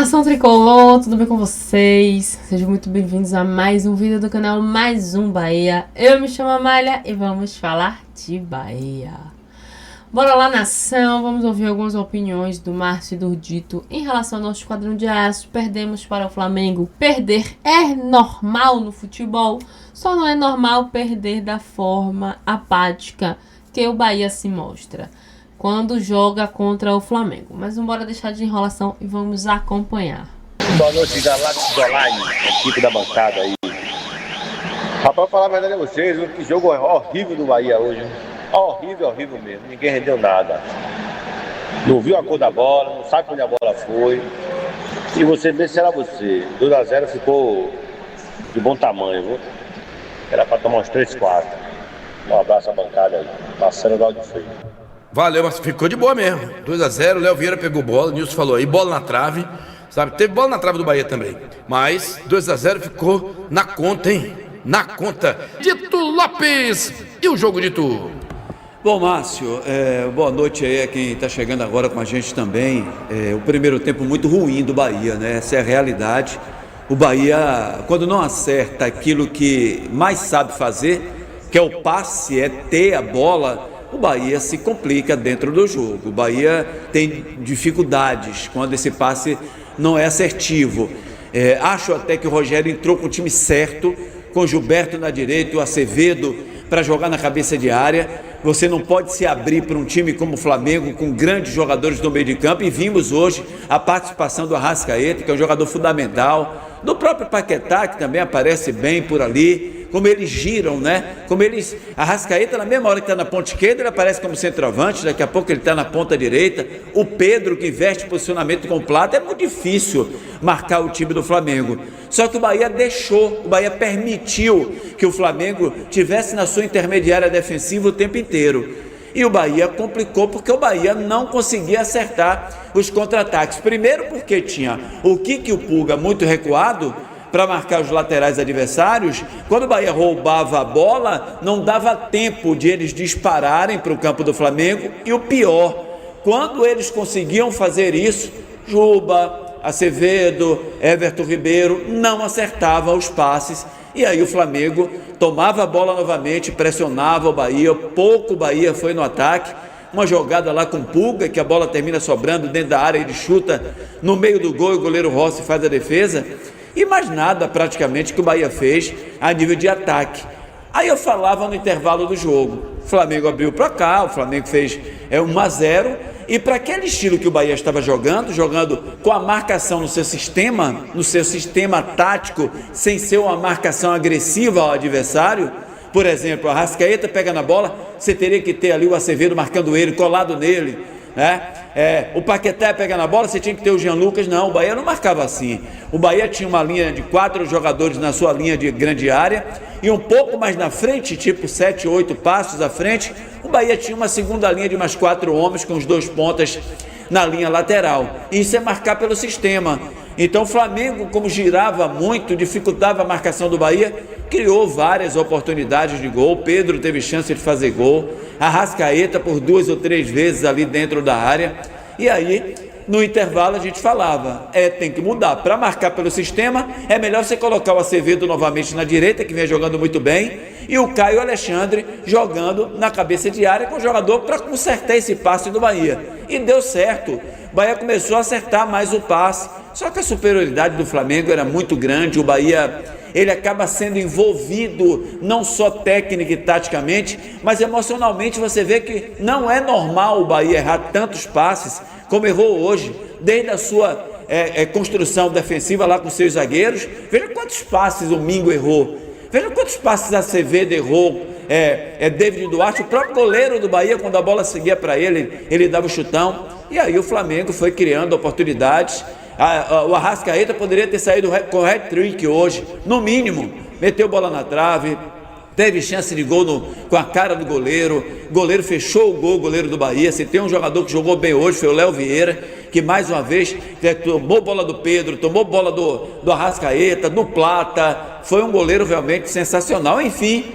Nação Tricolor, tudo bem com vocês? Sejam muito bem-vindos a mais um vídeo do canal Mais Um Bahia. Eu me chamo Amália e vamos falar de Bahia. Bora lá, nação, vamos ouvir algumas opiniões do Márcio e do Dito em relação ao nosso esquadrão de aço. Perdemos para o Flamengo. Perder é normal no futebol, só não é normal perder da forma apática que o Bahia se mostra quando joga contra o Flamengo. Mas não bora deixar de enrolação e vamos acompanhar. Boa noite, Galácticos Online, equipe da bancada aí. Rapaz, falar a verdade a vocês, que jogo horrível do Bahia hoje. Horrível mesmo, ninguém rendeu nada. Não viu a cor da bola, não sabe onde a bola foi. E você mesmo será você. 2-0 ficou de bom tamanho, viu? Era pra tomar uns 3-4. Um abraço à bancada aí. Passando o áudio feio. Valeu, mas ficou de boa mesmo. 2-0, Léo Vieira pegou bola, o Nilson falou aí, bola na trave, sabe? Teve bola na trave do Bahia também. Mas 2-0 ficou na conta, hein? Na conta. Dito Lopes, e o jogo, Dito? Bom, Márcio, boa noite aí a quem está chegando agora com a gente também. O primeiro tempo muito ruim do Bahia, né? Essa é a realidade. O Bahia, quando não acerta aquilo que mais sabe fazer, que é o passe, é ter a bola, o Bahia se complica dentro do jogo. O Bahia tem dificuldades quando esse passe não é assertivo. Acho até que o Rogério entrou com o time certo, com o Gilberto na direita, o Acevedo para jogar na cabeça de área. Você não pode se abrir para um time como o Flamengo, com grandes jogadores no meio de campo, e vimos hoje a participação do Arrascaeta, que é um jogador fundamental, do próprio Paquetá, que também aparece bem por ali, como eles giram, né? Arrascaeta, na mesma hora que está na ponta esquerda, ele aparece como centroavante, daqui a pouco ele está na ponta direita. O Pedro, que investe posicionamento completo, é muito difícil marcar o time do Flamengo. Só que o Bahia o Bahia permitiu que o Flamengo tivesse na sua intermediária defensiva o tempo inteiro. E o Bahia complicou porque o Bahia não conseguia acertar os contra-ataques. Primeiro porque tinha o Kiki e o Pulga muito recuado para marcar os laterais adversários. Quando o Bahia roubava a bola, não dava tempo de eles dispararem para o campo do Flamengo. E o pior, quando eles conseguiam fazer isso, Juba, Acevedo, Everton Ribeiro não acertavam os passes. E aí o Flamengo tomava a bola novamente, pressionava o Bahia, pouco o Bahia foi no ataque. Uma jogada lá com Pulga, que a bola termina sobrando dentro da área, ele chuta no meio do gol e o goleiro Rossi faz a defesa. E mais nada praticamente que o Bahia fez a nível de ataque. Aí eu falava no intervalo do jogo, o Flamengo abriu para cá, o Flamengo fez 1-0, e para aquele estilo que o Bahia estava jogando com a marcação no seu sistema tático, sem ser uma marcação agressiva ao adversário. Por exemplo, a Arrascaeta pega na bola, você teria que ter ali o Acevedo marcando ele, colado nele, né? O Paquetá pega na bola, você tinha que ter o Jean Lucas. Não, o Bahia não marcava assim. O Bahia tinha uma linha de 4 jogadores na sua linha de grande área, e um pouco mais na frente, tipo 7, 8 passos à frente, o Bahia tinha uma segunda linha de mais 4 homens com os 2 pontas na linha lateral. Isso é marcar pelo sistema. Então o Flamengo, como girava muito, dificultava a marcação do Bahia, criou várias oportunidades de gol. Pedro teve chance de fazer gol, Arrascaeta por 2 ou 3 vezes ali dentro da área. E aí, no intervalo, a gente falava, tem que mudar. Para marcar pelo sistema, é melhor você colocar o Acevedo novamente na direita, que vem jogando muito bem, e o Caio Alexandre jogando na cabeça de área, com o jogador para consertar esse passe do Bahia. E deu certo. O Bahia começou a acertar mais o passe, só que a superioridade do Flamengo era muito grande. O Bahia, ele acaba sendo envolvido não só técnica e taticamente, mas emocionalmente. Você vê que não é normal o Bahia errar tantos passes como errou hoje, desde a sua construção defensiva lá com seus zagueiros. Veja quantos passes o Mingo errou, veja quantos passes a Acevedo errou, David Duarte, o próprio goleiro do Bahia, quando a bola seguia para ele, ele dava o chutão. E aí o Flamengo foi criando oportunidades. O Arrascaeta poderia ter saído com hat-trick hoje, no mínimo. Meteu bola na trave, teve chance de gol com a cara do goleiro. O goleiro fechou o gol, o goleiro do Bahia. Se tem um jogador que jogou bem hoje, foi o Léo Vieira, que mais uma vez tomou bola do Pedro, tomou bola do Arrascaeta, do Plata. Foi um goleiro realmente sensacional. Enfim,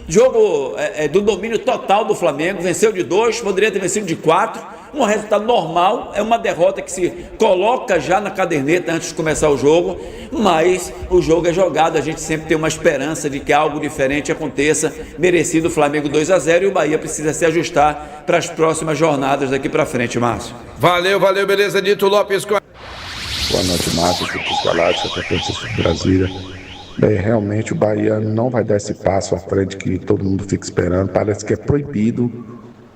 jogo do domínio total do Flamengo. Venceu de 2, poderia ter vencido de 4. Um resultado normal é uma derrota que se coloca já na caderneta antes de começar o jogo, mas o jogo é jogado, a gente sempre tem uma esperança de que algo diferente aconteça. Merecido o Flamengo 2-0 e o Bahia precisa se ajustar para as próximas jornadas daqui para frente, Márcio. Valeu, beleza, Dito Lopes. Boa noite, Márcio, Equipe Galáctica, Francisco de Brasília. Bem, realmente o Bahia não vai dar esse passo à frente que todo mundo fica esperando. Parece que é proibido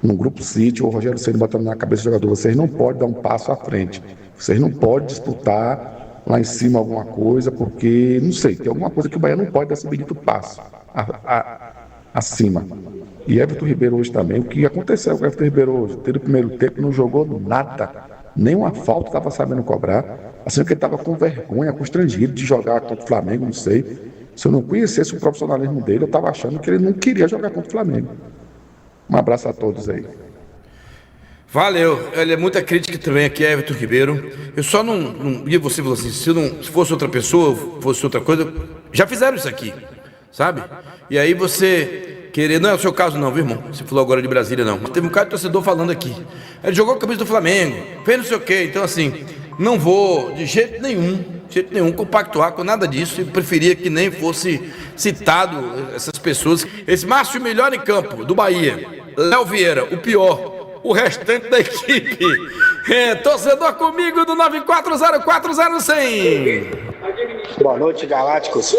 no Grupo City, o Rogério Ceni botando na cabeça do jogador: vocês não podem dar um passo à frente, vocês não podem disputar lá em cima alguma coisa, porque, não sei, tem alguma coisa que o Bahia não pode dar esse bendito passo acima. E Everton Ribeiro hoje também, o que aconteceu com o Everton Ribeiro hoje? Teve o primeiro tempo, não jogou nada, nenhuma falta estava sabendo cobrar, assim que ele estava com vergonha, constrangido de jogar contra o Flamengo, não sei. Se eu não conhecesse o profissionalismo dele, eu estava achando que ele não queria jogar contra o Flamengo. Um abraço a todos aí. Valeu, olha, muita crítica também aqui a Everton Ribeiro. Eu só não. E você falou assim: se fosse outra pessoa, fosse outra coisa, já fizeram isso aqui, sabe? E aí você querer. Não é o seu caso, não, viu, irmão? Você falou agora de Brasília, não. Mas teve um cara de torcedor falando aqui. Ele jogou a camisa do Flamengo, fez não sei o quê. Então, assim, não vou de jeito nenhum compactuar com nada disso. Eu preferia que nem fosse citado essas pessoas. Esse Márcio, melhor em campo do Bahia. Léo Vieira, o pior. O restante da equipe. Torcedor comigo do 940400100. Boa noite, Galácticos.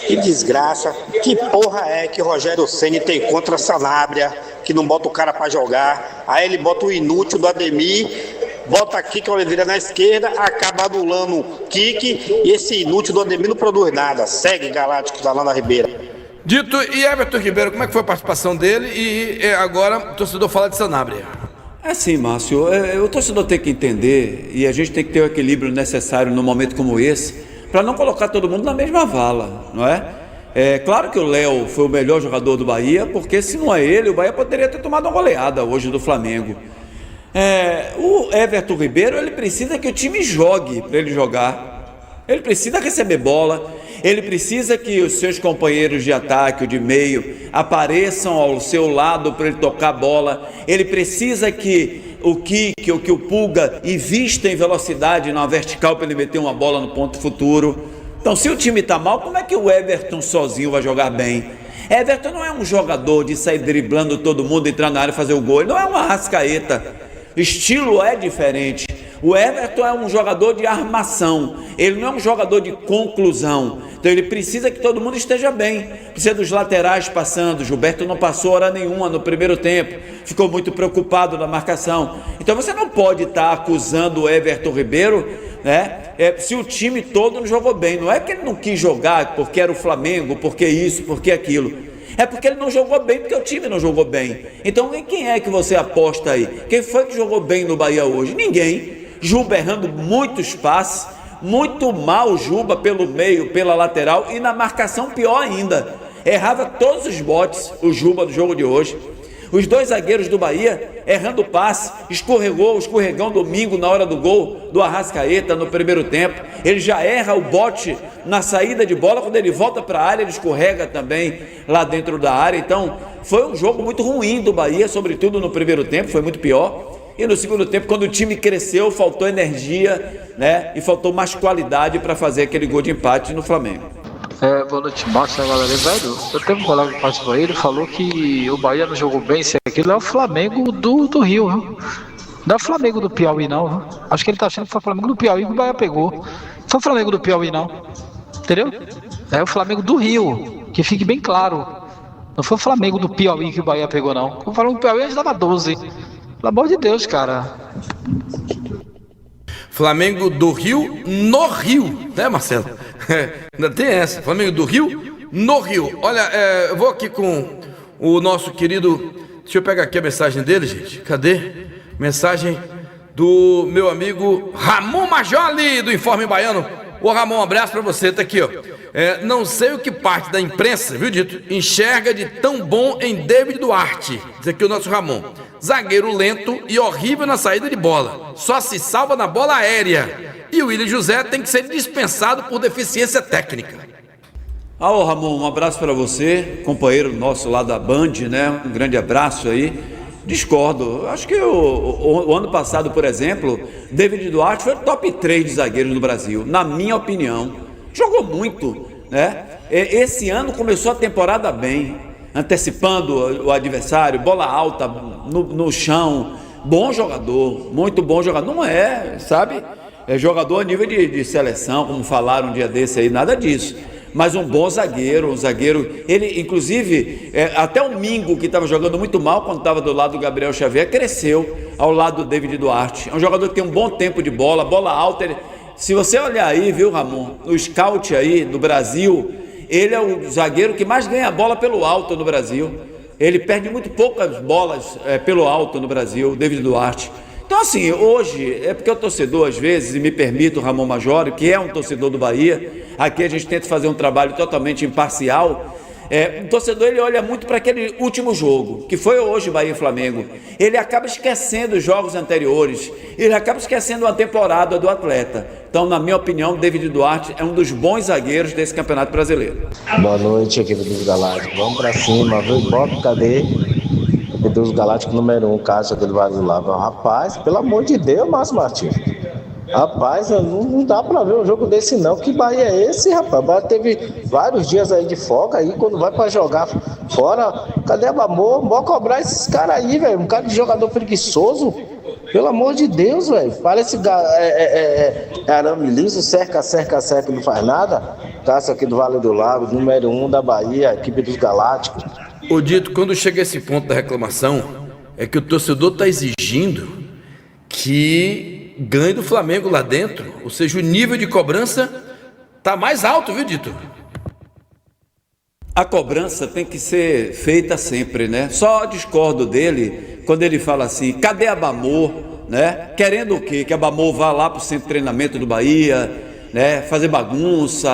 Que desgraça, que porra é que o Rogério Ceni tem contra a Sanabria, que não bota o cara pra jogar. Aí ele bota o inútil do Ademir, bota Kike Oliveira na esquerda, acaba anulando o Kike, e esse inútil do Ademir não produz nada. Segue, Galácticos, da Lana Ribeira. Dito, e Everton Ribeiro, como é que foi a participação dele? E agora o torcedor fala de Sanabria. É sim, Márcio, o torcedor tem que entender, e a gente tem que ter o equilíbrio necessário num momento como esse, para não colocar todo mundo na mesma vala, não é? É claro que o Léo foi o melhor jogador do Bahia, porque se não é ele, o Bahia poderia ter tomado uma goleada hoje do Flamengo. O Everton Ribeiro, ele precisa que o time jogue para ele jogar, ele precisa receber bola, ele precisa que os seus companheiros de ataque, ou de meio, apareçam ao seu lado para ele tocar a bola. Ele precisa que o Kike ou que o Pulga invista em velocidade na vertical para ele meter uma bola no ponto futuro. Então, se o time está mal, como é que o Everton sozinho vai jogar bem? Everton não é um jogador de sair driblando todo mundo, entrar na área e fazer o gol. Ele não é uma Arrascaeta. O estilo é diferente. O Everton é um jogador de armação, ele não é um jogador de conclusão. Então ele precisa que todo mundo esteja bem, precisa dos laterais passando. Gilberto não passou hora nenhuma no primeiro tempo, ficou muito preocupado na marcação. Então você não pode estar acusando o Everton Ribeiro, né? Se o time todo não jogou bem. Não é que ele não quis jogar porque era o Flamengo, porque isso, porque aquilo. É porque ele não jogou bem, porque o time não jogou bem. Então em quem é que você aposta aí? Quem foi que jogou bem no Bahia hoje? Ninguém. Juba errando muitos passes, muito mal Juba pelo meio, pela lateral, e na marcação pior ainda, errava todos os botes, o Juba do jogo de hoje. Os dois zagueiros do Bahia errando passe, escorregou o escorregão domingo na hora do gol do Arrascaeta no primeiro tempo. Ele já erra o bote na saída de bola, quando ele volta para a área ele escorrega também lá dentro da área. Então foi um jogo muito ruim do Bahia, sobretudo no primeiro tempo, foi muito pior. E no segundo tempo, quando o time cresceu, faltou energia, né? E faltou mais qualidade para fazer aquele gol de empate no Flamengo. Boa noite, Márcio, galera. Velho, eu tenho um colega que participou aí, ele falou que o Bahia não jogou bem, se aquilo é o Flamengo do Rio, viu? Não é o Flamengo do Piauí, não, viu? Acho que ele tá achando que foi o Flamengo do Piauí que o Bahia pegou. Não foi o Flamengo do Piauí, não. Entendeu? É o Flamengo do Rio, que fique bem claro. Não foi o Flamengo do Piauí que o Bahia pegou, não. O Flamengo do Piauí a gente dava 12. Pelo amor de Deus, cara. Flamengo do Rio no Rio, né, Marcelo? Ainda tem essa. Flamengo do Rio no Rio. Olha, eu vou aqui com o nosso querido. Deixa eu pegar aqui a mensagem dele, gente. Cadê? Mensagem do meu amigo Ramon Majoli, do Informe Baiano. Ô Ramon, um abraço pra você. Tá aqui, ó. Não sei o que parte da imprensa, viu, Dito, enxerga de tão bom em David Duarte. Diz aqui o nosso Ramon. Zagueiro lento e horrível na saída de bola. Só se salva na bola aérea. E o Willian José tem que ser dispensado por deficiência técnica. Ramon, um abraço para você, companheiro nosso lá da Band, né? Um grande abraço aí. Discordo. Acho que o ano passado, por exemplo, David Duarte foi o top 3 de zagueiros do Brasil, na minha opinião. Jogou muito, né? Esse ano começou a temporada bem, antecipando o adversário, bola alta, no chão. Bom jogador, muito bom jogador. Não é, sabe? É jogador a nível de seleção, como falaram um dia desse aí, nada disso. Mas um bom zagueiro, ele inclusive, até o Mingo, que estava jogando muito mal quando estava do lado do Gabriel Xavier, cresceu ao lado do David Duarte. É um jogador que tem um bom tempo de bola alta. Se você olhar aí, viu, Ramon, o scout aí do Brasil, ele é o zagueiro que mais ganha bola pelo alto no Brasil. Ele perde muito poucas bolas pelo alto no Brasil, o David Duarte. Então, assim, hoje, é porque o torcedor, às vezes, e me permito, o Ramon Majori, que é um torcedor do Bahia, aqui a gente tenta fazer um trabalho totalmente imparcial. O torcedor, ele olha muito para aquele último jogo, que foi hoje Bahia e Flamengo. Ele acaba esquecendo os jogos anteriores, ele acaba esquecendo a temporada do atleta. Então, na minha opinião, David Duarte é um dos bons zagueiros desse Campeonato Brasileiro. Boa noite, equipe dos Galácticos. Vamos pra cima, viu? Bota, cadê? Dos Galácticos número 1, Cássio aquele vasilava. Rapaz, pelo amor de Deus, Márcio Martins. Rapaz, não dá pra ver um jogo desse não. Que Bahia é esse, rapaz? Bahia teve vários dias aí de folga aí, quando vai pra jogar fora. Cadê a Bamor? Bora cobrar esses caras aí, velho. Um cara de jogador preguiçoso. Pelo amor de Deus, velho. Parece arame liso, cerca, não faz nada. Cássio aqui do Vale do Lago, número 1 da Bahia, equipe dos Galácticos. Ô Dito, quando chega esse ponto da reclamação, é que o torcedor está exigindo que ganhe do Flamengo lá dentro, ou seja, o nível de cobrança está mais alto, viu, Dito? A cobrança tem que ser feita sempre, né? Só discordo dele quando ele fala assim, cadê a Bamor, né? Querendo o quê? Que a Bamor vá lá para o centro de treinamento do Bahia, né? Fazer bagunça,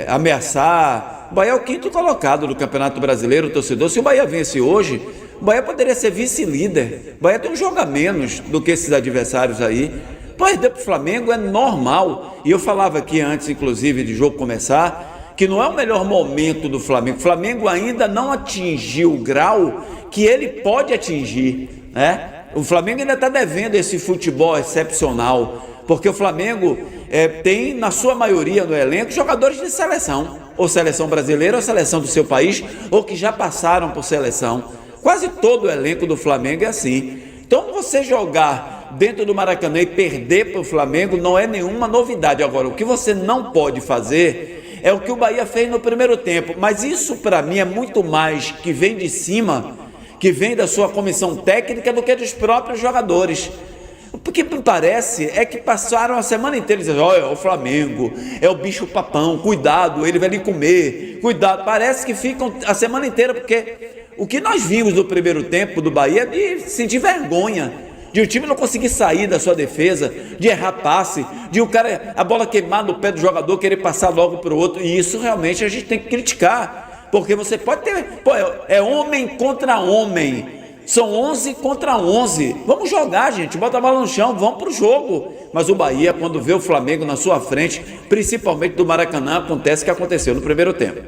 ameaçar. O Bahia é o 5º colocado do Campeonato Brasileiro, o torcedor. Se o Bahia vence hoje, o Bahia poderia ser vice-líder. O Bahia tem um jogo a menos do que esses adversários aí. Perder para o Flamengo é normal. E eu falava aqui antes, inclusive, de jogo começar, que não é o melhor momento do Flamengo. O Flamengo ainda não atingiu o grau que ele pode atingir, né? O Flamengo ainda está devendo esse futebol excepcional, porque o Flamengo tem, na sua maioria no elenco, jogadores de seleção, ou seleção brasileira, ou seleção do seu país, ou que já passaram por seleção. Quase todo o elenco do Flamengo é assim. Então, você jogar dentro do Maracanã e perder para o Flamengo não é nenhuma novidade. Agora, o que você não pode fazer é o que o Bahia fez no primeiro tempo, mas isso para mim é muito mais que vem de cima, que vem da sua comissão técnica, do que dos próprios jogadores. Porque me parece é que passaram a semana inteira dizendo, olha, o Flamengo é o bicho papão, cuidado, ele vai lhe comer, cuidado. Parece que ficam a semana inteira, porque o que nós vimos no primeiro tempo do Bahia é de sentir vergonha, de o time não conseguir sair da sua defesa, de errar passe, de a bola queimar no pé do jogador, querer passar logo para o outro. E isso realmente a gente tem que criticar, porque você pode ter, é homem contra homem. São 11 contra 11. Vamos jogar, gente. Bota a bola no chão, vamos pro jogo. Mas o Bahia, quando vê o Flamengo na sua frente, principalmente do Maracanã, acontece o que aconteceu no primeiro tempo.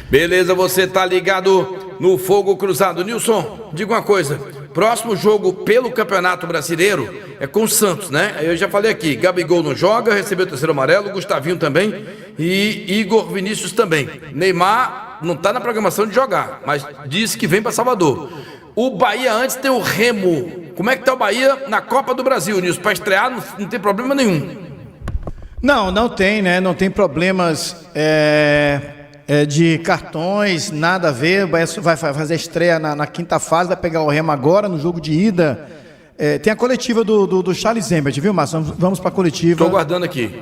Beleza, você tá ligado no Fogo Cruzado. Nilson, diga uma coisa. Próximo jogo pelo Campeonato Brasileiro é com o Santos, né? Eu já falei aqui, Gabigol não joga, recebeu o terceiro amarelo, Gustavinho também e Igor Vinícius também. Neymar não tá na programação de jogar, mas disse que vem para Salvador. O Bahia antes tem o Remo. Como é que tá o Bahia na Copa do Brasil, Nilson? Para estrear não tem problema nenhum. Não tem, né? Não tem problemas de cartões, nada a ver. O Bahia vai fazer a estreia na quinta fase, vai pegar o Remo agora no jogo de ida. Tem a coletiva do Charles Zembert, viu, Márcio? Vamos para a coletiva. Estou guardando aqui.